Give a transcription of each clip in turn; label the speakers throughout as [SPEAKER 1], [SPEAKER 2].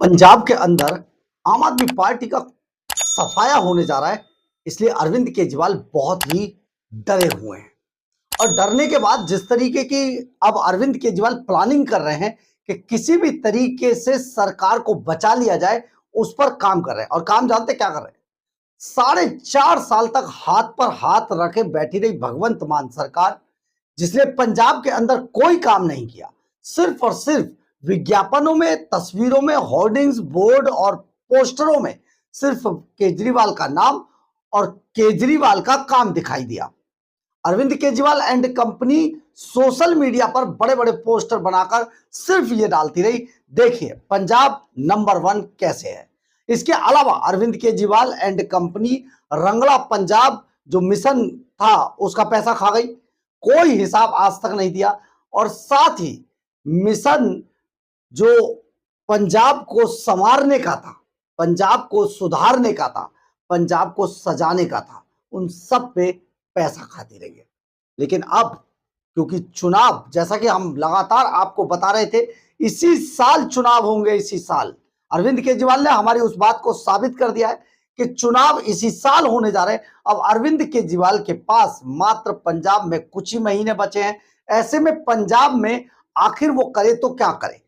[SPEAKER 1] पंजाब के अंदर आम आदमी पार्टी का सफाया होने जा रहा है, इसलिए अरविंद केजरीवाल बहुत ही डरे हुए हैं। और डरने के बाद जिस तरीके की अब अरविंद केजरीवाल प्लानिंग कर रहे हैं कि किसी भी तरीके से सरकार को बचा लिया जाए, उस पर काम कर रहे हैं। और काम जानते क्या कर रहे हैं? 4.5 साल तक हाथ पर हाथ रखे बैठी रही भगवंत मान सरकार, जिसने पंजाब के अंदर कोई काम नहीं किया। सिर्फ और सिर्फ विज्ञापनों में, तस्वीरों में, होर्डिंग्स, बोर्ड और पोस्टरों में सिर्फ केजरीवाल का नाम और केजरीवाल का काम दिखाई दिया। Arvind Kejriwal and company social media पर बड़े बड़े पोस्टर बनाकर सिर्फ ये डालती रही, देखिए पंजाब नंबर 1 कैसे है। इसके अलावा अरविंद केजरीवाल एंड कंपनी रंगला पंजाब जो मिशन था उसका पैसा खा गई, कोई हिसाब आज तक नहीं दिया। और साथ ही मिशन जो पंजाब को संवारने का था, पंजाब को सुधारने का था, पंजाब को सजाने का था, उन सब पे पैसा खाती रही है। लेकिन अब क्योंकि चुनाव, जैसा कि हम लगातार आपको बता रहे थे, इसी साल चुनाव होंगे, इसी साल अरविंद केजरीवाल ने हमारी उस बात को साबित कर दिया है कि चुनाव इसी साल होने जा रहे हैं। अब अरविंद केजरीवाल के पास मात्र पंजाब में कुछ ही महीने बचे हैं। ऐसे में पंजाब में आखिर वो करे तो क्या करे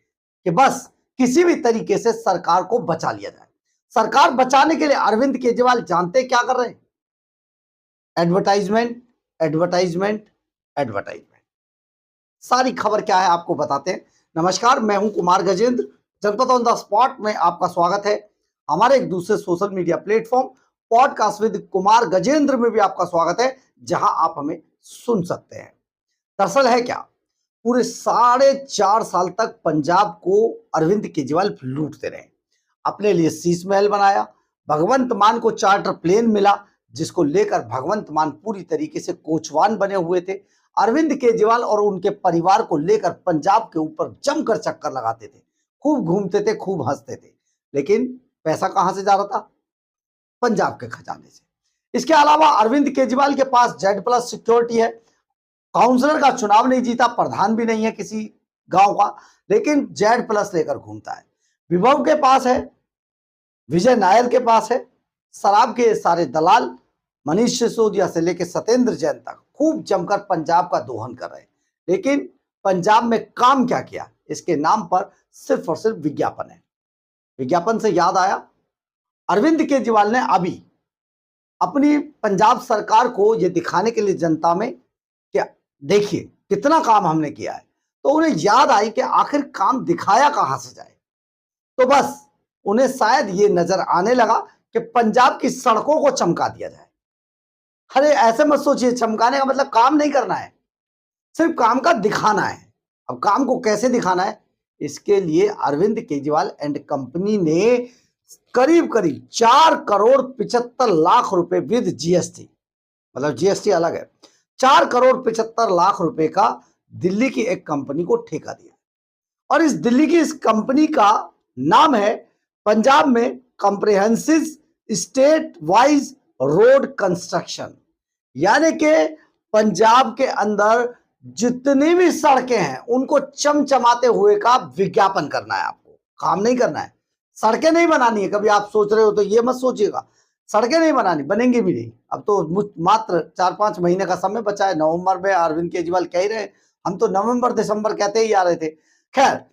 [SPEAKER 1] कि बस किसी भी तरीके से सरकार को बचा लिया जाए। सरकार बचाने के लिए अरविंद केजरीवाल जानते क्या कर रहे हैं? Advertisement, advertisement, advertisement. सारी खबर क्या है आपको बताते हैं। नमस्कार, मैं हूं कुमार गजेंद्र। जनपद ऑन द स्पॉट में आपका स्वागत है। हमारे एक दूसरे social media platform podcast with Kumar Gajendra में भी आपका स्वागत है, जहां आप हमें सुन सकते हैं। दरअसल है क्या, पूरे 4.5 साल तक पंजाब को अरविंद केजरीवाल लूटते रहे। अपने लिए शीश महल बनाया, भगवंत मान को चार्टर प्लेन मिला, जिसको लेकर भगवंत मान पूरी तरीके से कोचवान बने हुए थे। अरविंद केजरीवाल और उनके परिवार को लेकर पंजाब के ऊपर जमकर चक्कर लगाते थे, खूब घूमते थे, खूब हंसते थे। लेकिन पैसा कहां से जा रहा था? पंजाब के खजाने से। इसके अलावा अरविंद केजरीवाल के पास Z+ सिक्योरिटी है, काउंसलर का चुनाव नहीं जीता, प्रधान भी नहीं है किसी गांव का, लेकिन Z+ लेकर घूमता है। विभव के पास है, विजय नायर के पास है, शराब के सारे दलाल मनीष सिसोदिया से लेकर सत्येंद्र जैन तक खूब जमकर पंजाब का दोहन कर रहे हैं। लेकिन पंजाब में काम क्या किया? इसके नाम पर सिर्फ और सिर्फ विज्ञापन है। विज्ञापन से याद आया, अरविंद केजरीवाल ने अभी अपनी पंजाब सरकार को यह दिखाने के लिए जनता में कि देखिए कितना काम हमने किया है, तो उन्हें याद आई कि आखिर काम दिखाया कहां से जाए। तो बस उन्हें शायद ये नजर आने लगा कि पंजाब की सड़कों को चमका दिया जाए। अरे ऐसे मत सोचिए, चमकाने का मतलब काम नहीं करना है, सिर्फ काम का दिखाना है। अब काम को कैसे दिखाना है? इसके लिए अरविंद केजरीवाल एंड कंपनी ने करीब करीब 4,75,00,000 रुपए विद GST, मतलब GST अलग है, 4,75,00,000 रुपए का दिल्ली की एक कंपनी को ठेका दिया। और इस दिल्ली की इस कंपनी का नाम है पंजाब में comprehensive state wise road construction. यानी कि पंजाब के अंदर जितनी भी सड़कें हैं उनको चमचमाते हुए का विज्ञापन करना है आपको, काम नहीं करना है। सड़कें नहीं बनानी है। कभी आप सोच रहे हो तो ये मत सोचिएगा, सड़कें नहीं बनानी, बनेंगी भी नहीं। अब तो मात्र 4-5 महीने का समय बचा है। नवंबर में अरविंद केजरीवाल कह रहे हैं, हम तो नवंबर दिसंबर कहते ही आ रहे थे। खैर,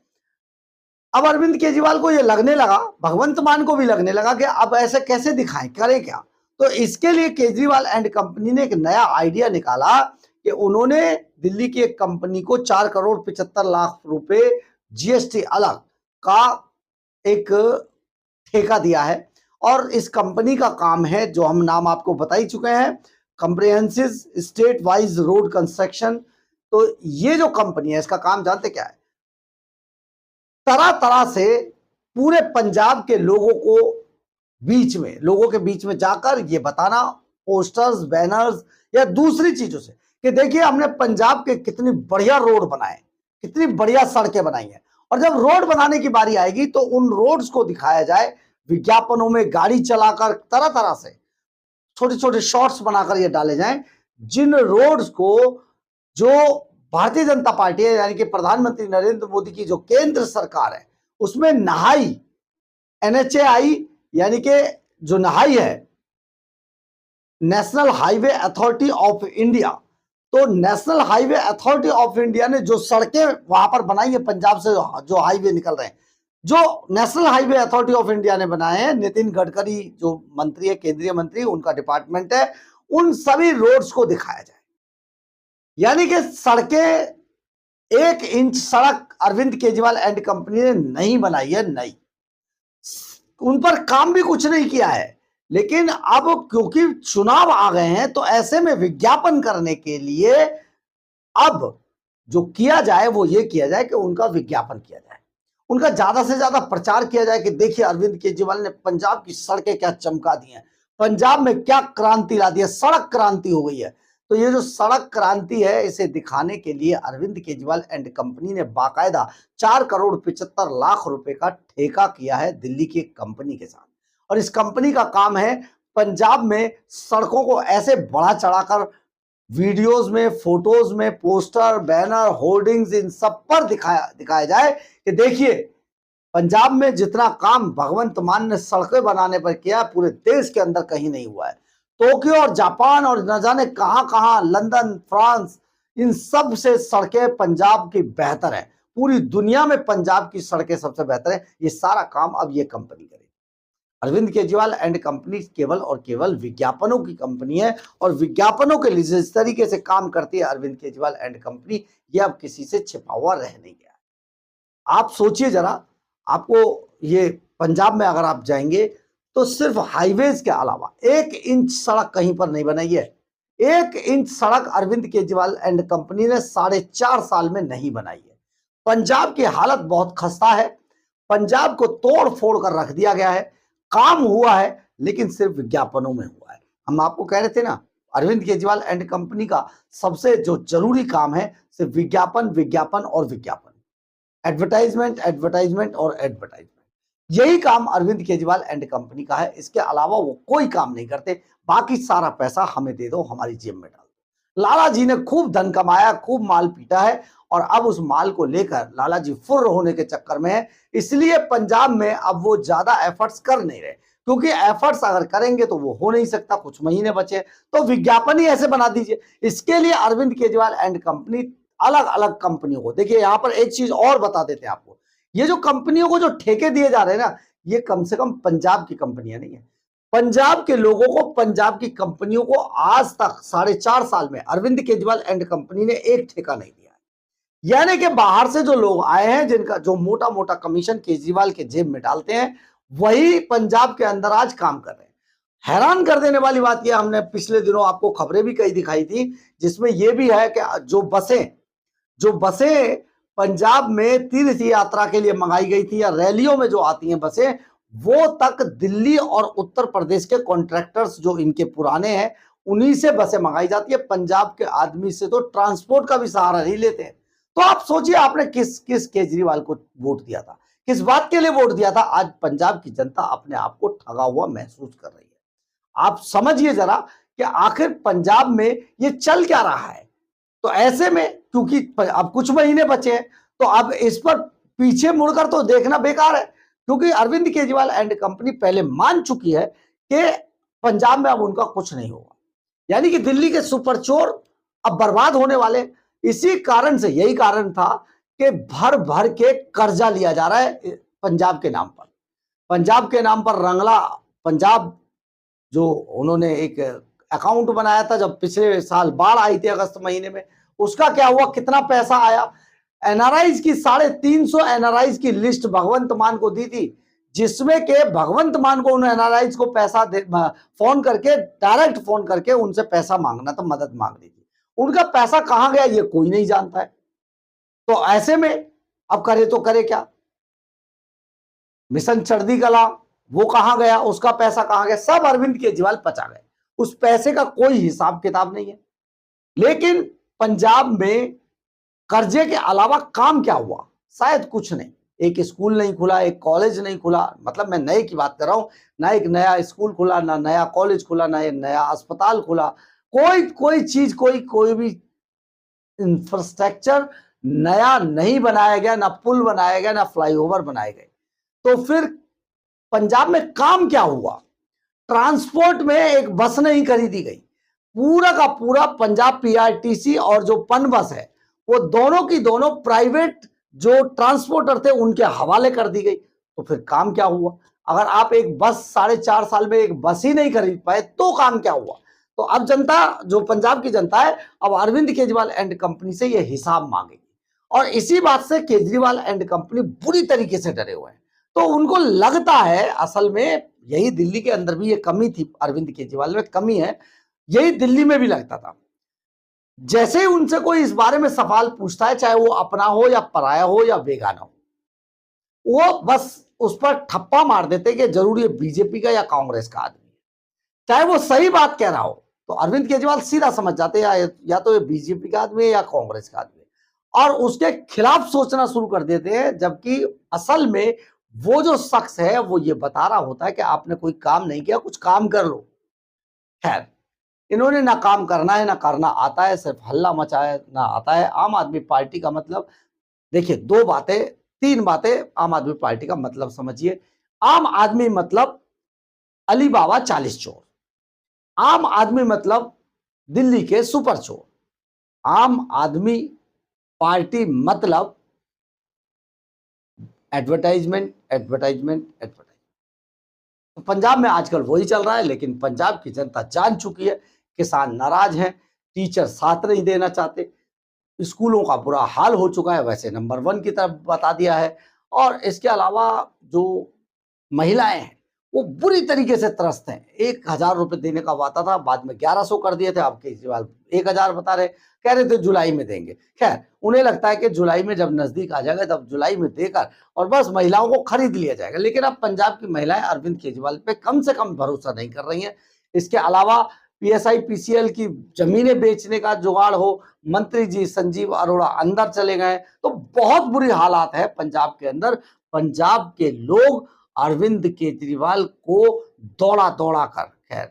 [SPEAKER 1] अब अरविंद केजरीवाल को ये लगने लगा, भगवंत मान को भी लगने लगा कि अब ऐसे कैसे दिखाएं, करें क्या। तो इसके लिए केजरीवाल एंड कंपनी ने एक नया आइडिया निकाला कि उन्होंने दिल्ली की एक कंपनी को 4,75,00,000 रुपए GST अलग का एक ठेका दिया है। और इस कंपनी का काम है, जो हम नाम आपको बता ही चुके हैं, comprehensive state wise road construction. तो ये जो कंपनी है, इसका काम जानते क्या है? तरह तरह से पूरे पंजाब के लोगों के बीच में जाकर ये बताना, पोस्टर्स, बैनर्स या दूसरी चीजों से, कि देखिए हमने पंजाब के कितनी बढ़िया रोड बनाए, कितनी बढ़िया सड़कें बनाई हैं। और जब रोड बनाने की बारी आएगी तो उन रोड्स को दिखाया जाए, विज्ञापनों में गाड़ी चलाकर तरह तरह से छोटे छोटे शॉर्ट्स बनाकर ये डाले जाएं, जिन रोड्स को जो भारतीय जनता पार्टी है, यानी कि प्रधानमंत्री नरेंद्र मोदी की जो केंद्र सरकार है, उसमें नहाई NHAI यानी कि जो नहाई है, national highway authority of India, तो national highway authority of India ने जो सड़कें वहां पर बनाई है, पंजाब से जो हाईवे निकल रहे हैं, जो national highway authority of India ने बनाए हैं, नितिन गडकरी जो मंत्री है, केंद्रीय मंत्री, उनका डिपार्टमेंट है, उन सभी रोड्स को दिखाया जाए। यानी कि सड़कें, 1 इंच सड़क अरविंद केजरीवाल एंड कंपनी ने नहीं बनाई है, नहीं, उन पर काम भी कुछ नहीं किया है। लेकिन अब क्योंकि चुनाव आ गए हैं, तो ऐसे में विज्ञापन करने के लिए अब जो किया जाए वो ये किया जाए कि उनका विज्ञापन किया जाए, उनका ज्यादा से ज्यादा प्रचार किया जाए कि देखिए अरविंद केजरीवाल ने पंजाब की सड़कें क्या चमका दी हैं, पंजाब में क्या क्रांति ला दी है, सड़क क्रांति हो गई है। तो ये जो सड़क क्रांति है, इसे दिखाने के लिए अरविंद केजरीवाल एंड कंपनी ने बाकायदा 4,75,00,000 रुपए का ठेका किया है दिल्ली की एक कंपनी के साथ। और इस कंपनी का काम है पंजाब में सड़कों को ऐसे बढ़ा चढ़ाकर वीडियोस में, फोटोज में, पोस्टर, बैनर, होर्डिंग्स, इन सब पर दिखाया जाए कि देखिए पंजाब में जितना काम भगवंत मान ने सड़कें बनाने पर किया, पूरे देश के अंदर कहीं नहीं हुआ है। टोक्यो और जापान और न जाने कहां, लंदन, फ्रांस, इन सब से सड़कें पंजाब की बेहतर है। पूरी दुनिया में पंजाब की सड़कें सबसे बेहतर है। ये सारा काम अब ये कंपनी करेगी। अरविंद केजरीवाल एंड कंपनी केवल और केवल विज्ञापनों की कंपनी है, और विज्ञापनों के लिए जिस तरीके से काम करती है अरविंद केजरीवाल एंड कंपनी, ये अब किसी से छिपा हुआ रह नहीं गया। आप सोचिए जरा, आपको ये पंजाब में अगर आप जाएंगे तो सिर्फ हाईवेज के अलावा 1 इंच सड़क कहीं पर नहीं बनाई है। 1 इंच सड़क अरविंद केजरीवाल एंड कंपनी ने 4.5 साल में नहीं बनाई है। पंजाब की हालत बहुत खस्ता है। पंजाब को तोड़ फोड़ कर रख दिया गया है। काम हुआ है लेकिन सिर्फ विज्ञापनों में हुआ है। हम आपको कह रहे थे ना, अरविंद केजरीवाल एंड कंपनी का सबसे जो जरूरी काम है सिर्फ विज्ञापन, विज्ञापन और विज्ञापन, एडवर्टाइजमेंट, एडवर्टाइजमेंट और एडवर्टाइजमेंट। यही काम अरविंद केजरीवाल एंड कंपनी का है। इसके अलावा वो कोई काम नहीं करते। बाकी सारा पैसा हमें दे दो, हमारी जेब में डाल दो। लाला जी ने खूब धन कमाया, खूब माल पीटा है, और अब उस माल को लेकर लाला जी फुर्र होने के चक्कर में है। इसलिए पंजाब में अब वो ज्यादा एफर्ट्स कर नहीं रहे, क्योंकि एफर्ट्स अगर करेंगे तो वो हो नहीं सकता। कुछ महीने बचे तो विज्ञापन ही ऐसे बना दीजिए। इसके लिए अरविंद केजरीवाल एंड कंपनी अलग अलग कंपनियों को, देखिए यहां पर एक चीज और बता देते हैं आपको, ये जो कंपनियों को जो ठेके दिए जा रहे हैं ना, ये कम से कम पंजाब की कंपनियां नहीं है। पंजाब के लोगों को, पंजाब की कंपनियों को आज तक 4.5 साल में अरविंद केजरीवाल एंड कंपनी ने एक ठेका नहीं दिया है। यानी कि बाहर से जो लोग आए हैं, जिनका जो मोटा मोटा कमीशन केजरीवाल के जेब में डालते हैं, वही पंजाब के अंदर आज काम कर रहे हैं। हैरान कर देने वाली बात यह, हमने पिछले दिनों आपको खबरें भी कई दिखाई थी, जिसमें यह भी है कि जो बसें पंजाब में तीर्थ यात्रा के लिए मंगाई गई थी, या रैलियों में जो आती हैं बसें, वो तक दिल्ली और उत्तर प्रदेश के कॉन्ट्रैक्टर्स जो इनके पुराने हैं, उन्हीं से बसें मंगाई जाती है। पंजाब के आदमी से तो ट्रांसपोर्ट का भी सहारा नहीं लेते हैं। तो आप सोचिए, आपने किस केजरीवाल को वोट दिया था, किस बात के लिए वोट दिया था? आज पंजाब की जनता अपने आप को ठगा हुआ महसूस कर रही है। आप समझिए जरा कि आखिर पंजाब में ये चल क्या रहा है। तो ऐसे में, क्योंकि अब कुछ महीने बचे हैं, तो अब इस पर पीछे मुड़कर तो देखना बेकार है, क्योंकि अरविंद केजरीवाल एंड कंपनी पहले मान चुकी है कि पंजाब में अब उनका कुछ नहीं होगा। यानी कि दिल्ली के सुपर चोर अब बर्बाद होने वाले। इसी कारण से, यही कारण था कि भर भर के कर्जा लिया जा रहा है पंजाब के नाम पर। पंजाब के नाम पर रंगला पंजाब, जो उन्होंने एक अकाउंट बनाया था जब पिछले साल बाढ़ आई थी अगस्त महीने में, उसका क्या हुआ, कितना पैसा आया? एनआरआईज की 350 एनआरआईज की लिस्ट भगवंत मान को दी थी, जिसमें के भगवंत मान को उन एनआरआईज को पैसा फोन करके, डायरेक्ट फोन करके उनसे पैसा मांगना था, मदद मांगनी थी। उनका पैसा कहां गया ये कोई नहीं जानता है। तो ऐसे में अब करे तो करे क्या? मिशन चढ़ती कला वो कहां गया, उसका पैसा कहां गया? सब अरविंद केजरीवाल पचा गए। उस पैसे का कोई हिसाब किताब नहीं है। लेकिन पंजाब में कर्जे के अलावा काम क्या हुआ? शायद कुछ नहीं। एक स्कूल नहीं खुला, एक कॉलेज नहीं खुला, मतलब मैं नए की बात कर रहा हूं, ना एक नया स्कूल खुला, ना नया कॉलेज खुला, ना एक नया अस्पताल खुला, कोई चीज, कोई भी इंफ्रास्ट्रक्चर नया नहीं बनाया गया, ना पुल बनाया गया, ना फ्लाईओवर बनाए गए। तो फिर पंजाब में काम क्या हुआ? ट्रांसपोर्ट में एक बस नहीं खरीदी गई, पूरा का पूरा पंजाब पीआरटीसी और जो पन बस है वो दोनों की दोनों प्राइवेट जो ट्रांसपोर्टर थे उनके हवाले कर दी गई। तो फिर काम क्या हुआ? अगर आप एक बस 4.5 साल में एक बस ही नहीं खरीद पाए तो काम क्या हुआ? तो अब जनता, जो पंजाब की जनता है, अब अरविंद केजरीवाल एंड कंपनी से यह हिसाब मांगेगी और इसी बात से केजरीवाल एंड कंपनी बुरी तरीके से डरे हुए हैं। तो उनको लगता है, असल में यही दिल्ली के अंदर भी ये कमी थी, अरविंद केजरीवाल में कमी है, यही दिल्ली में भी लगता था। जैसे ही उनसे कोई इस बारे में सवाल पूछता है, चाहे वो अपना हो या पराया हो या बेगाना हो, वो बस उस पर ठप्पा मार देते कि जरूर ये बीजेपी का या कांग्रेस का आदमी है। चाहे वो सही बात कह रहा हो तो अरविंद केजरीवाल सीधा समझ जाते हैं या तो ये बीजेपी का आदमी है या कांग्रेस का आदमी है, और उसके खिलाफ सोचना शुरू कर देते हैं, जबकि असल में वो जो शख्स है वो ये बता रहा होता है कि आपने कोई काम नहीं किया, कुछ काम कर लो। खैर, इन्होंने ना काम करना है ना करना आता है, सिर्फ हल्ला मचाना आता है। आम आदमी पार्टी का मतलब, देखिए, 3 बातें आम आदमी पार्टी का मतलब समझिए। आम आदमी मतलब अली बाबा 40 चोर, आम आदमी मतलब दिल्ली के सुपर चोर, आम आदमी पार्टी मतलब एडवर्टाइजमेंट एडवर्टाइजमेंट एडवर्टाइजमेंट। तो पंजाब में आजकल वही चल रहा है, लेकिन पंजाब की जनता जान चुकी है, किसान नाराज हैं, टीचर साथ नहीं देना चाहते, स्कूलों का बुरा हाल हो चुका है, वैसे नंबर 1 की तरफ बता दिया है, और इसके अलावा जो महिलाएं हैं वो बुरी तरीके से त्रस्त हैं। 1,000 रुपए देने का वादा था, बाद में 1100 कर दिए थे, अब केजरीवाल 1,000 बता रहे, कह रहे थे जुलाई में देंगे। खैर, उन्हें लगता है कि जुलाई में जब नजदीक आ जाएगा तब जुलाई में देकर और बस महिलाओं को खरीद लिया जाएगा। लेकिन अब पंजाब की महिलाएं अरविंद केजरीवाल पे कम से कम भरोसा नहीं कर रही हैं। इसके अलावा पीएसआई पीसीएल की जमीनें बेचने का जुगाड़ हो, मंत्री जी संजीव अरोड़ा अंदर चले गए, तो बहुत बुरी हालात है पंजाब के अंदर। पंजाब के लोग अरविंद केजरीवाल को दौड़ा दौड़ा कर, खैर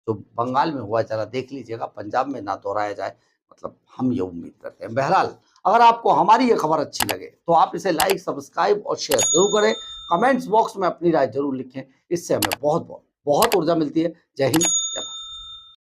[SPEAKER 1] जो बंगाल में हुआ जरा देख लीजिएगा, पंजाब में ना दोहराया जाए, मतलब हम ये उम्मीद करते हैं। बहरहाल, अगर आपको हमारी ये खबर अच्छी लगे तो आप इसे लाइक, सब्सक्राइब और शेयर जरूर करें। कमेंट्स बॉक्स में अपनी राय जरूर लिखें, इससे हमें बहुत बहुत बहुत ऊर्जा मिलती है। जय हिंद।